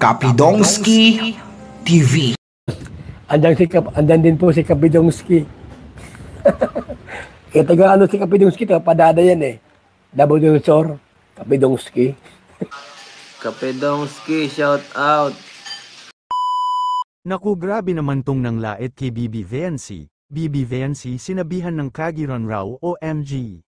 Kapidongski TV. Andan din po si Kapidongski. Kaya taga ano si Kapidongski, padada yan eh. Double Sor, Kapidongski. Kapidongski, shout out. Naku, grabe naman tong nanglait kay BB Vency. BB Vency sinabihan ng Kagiran raw OMG.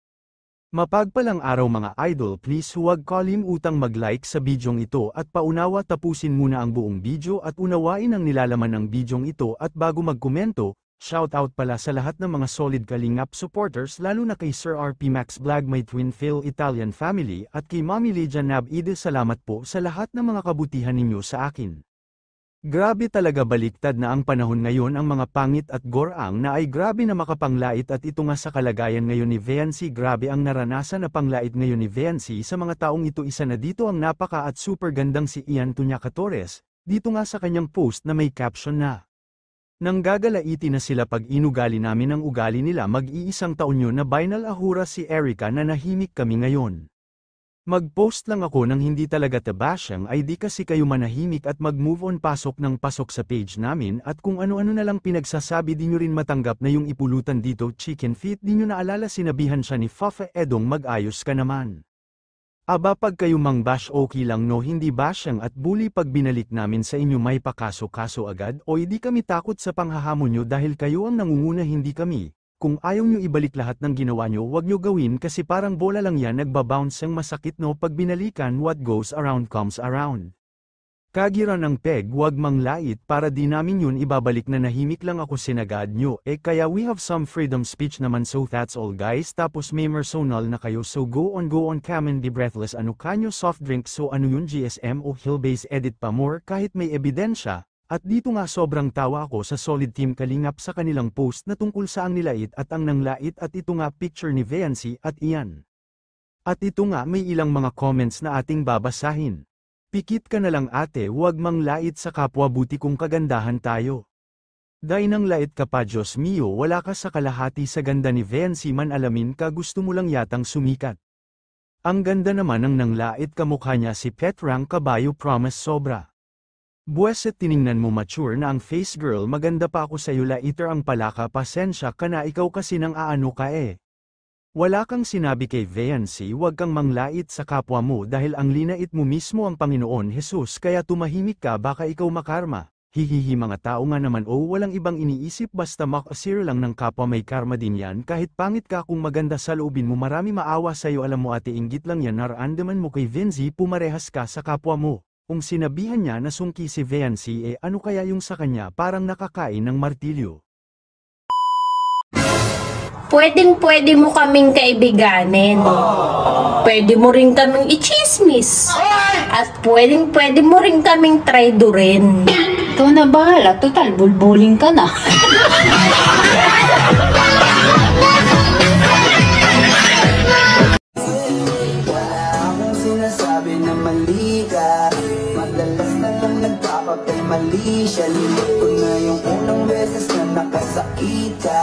Mapagpalang araw mga idol, please huwag kalimutang mag-like sa bidyong ito at paunawa tapusin muna ang buong video at unawain ang nilalaman ng bidyong ito at bago magkomento, shoutout pala sa lahat ng mga solid Kalingap supporters lalo na kay Sir RP Max Vlog, my twin Phil Italian family at kay Mami Lydia Nab Ide, salamat po sa lahat ng mga kabutihan ninyo sa akin. Grabe talaga, baliktad na ang panahon ngayon, ang mga pangit at goraang na ay grabe na makapanglait at ito nga sa kalagayan ngayon ni Vency. Grabe ang naranasan na panglait ngayon ni Vency sa mga taong ito. Isa na dito ang napaka at super gandang si Ian Tuñaca Torres, dito nga sa kanyang post na may caption na "Nanggagalaiti na sila pag inugali namin ang ugali nila, mag-iisang taon yun na Binal Ahura si Erica na nahimik kami ngayon. Mag-post lang ako ng hindi talaga tabasyang ay di kasi kayo manahimik at mag-move on, pasok ng pasok sa page namin at kung ano-ano na lang pinagsasabi, di nyo rin matanggap na yung ipulutan dito chicken feet, di nyo naalala sinabihan siya ni Fafa Edong mag-ayos ka naman. Aba, pag kayo mang bash okay lang no, hindi basyang at bully pag binalik namin sa inyo may pakaso-kaso agad o hindi kami takot sa panghahamon nyo dahil kayo ang nangunguna hindi kami. Kung ayaw nyo ibalik lahat ng ginawa nyo, wag nyo gawin kasi parang bola lang yan, nagbabounce ang masakit no pag binalikan, what goes around comes around. Kagiran ng peg, wag manglait para di namin yun ibabalik na nahimik lang ako sinagad nyo kaya we have some freedom speech naman, so that's all guys. Tapos may personal na kayo, so go on come and be breathless. Ano kanyo soft drink, so ano yun GSM o Hillbase edit pa more kahit may ebidensya. At dito nga sobrang tawa ako sa solid team Kalingap sa kanilang post na tungkol sa ang nilait at ang nanglait at ito nga picture ni Vency at Ian. At ito nga may ilang mga comments na ating babasahin. Pikit ka na lang ate, huwag manglait sa kapwa, buti kung kagandahan tayo. Dahil nang lait ka pa, Diyos mio, wala ka sa kalahati sa ganda ni Vency, man alamin ka gusto mo lang yatang sumikat. Ang ganda naman ng nanglait, kamukha niya si Petrang Kabayo, promise sobra. Buweset tiningnan mo mature na ang face girl, maganda pa ako sa'yo laiter ang palaka, pasensya ka na, ikaw kasi nang aano ka eh. Wala kang sinabi kay Vency, huwag kang manglait sa kapwa mo dahil ang linait mo mismo ang Panginoon Jesus, kaya tumahimik ka baka ikaw makarma. Hihihi, mga tao nga naman walang ibang iniisip basta makasir lang ng kapwa, may karma din yan kahit pangit ka, kung maganda sa loobin mo marami maawa sa'yo, alam mo ate, inggit lang yan, nararamdaman mo kay Vency, pumarehas ka sa kapwa mo. Kung sinabihan niya na sungki si Vency ano kaya yung sa kanya, parang nakakain ng martilyo. Pwedeng-pwede mo kaming kaibiganin. Pwede mo rin kaming ichismis. At pwedeng-pwede mo rin kaming traidorin. Ikaw na bahala, total bulbuling ka na. Mali siya, limot ko na yung unang beses na nakasakita.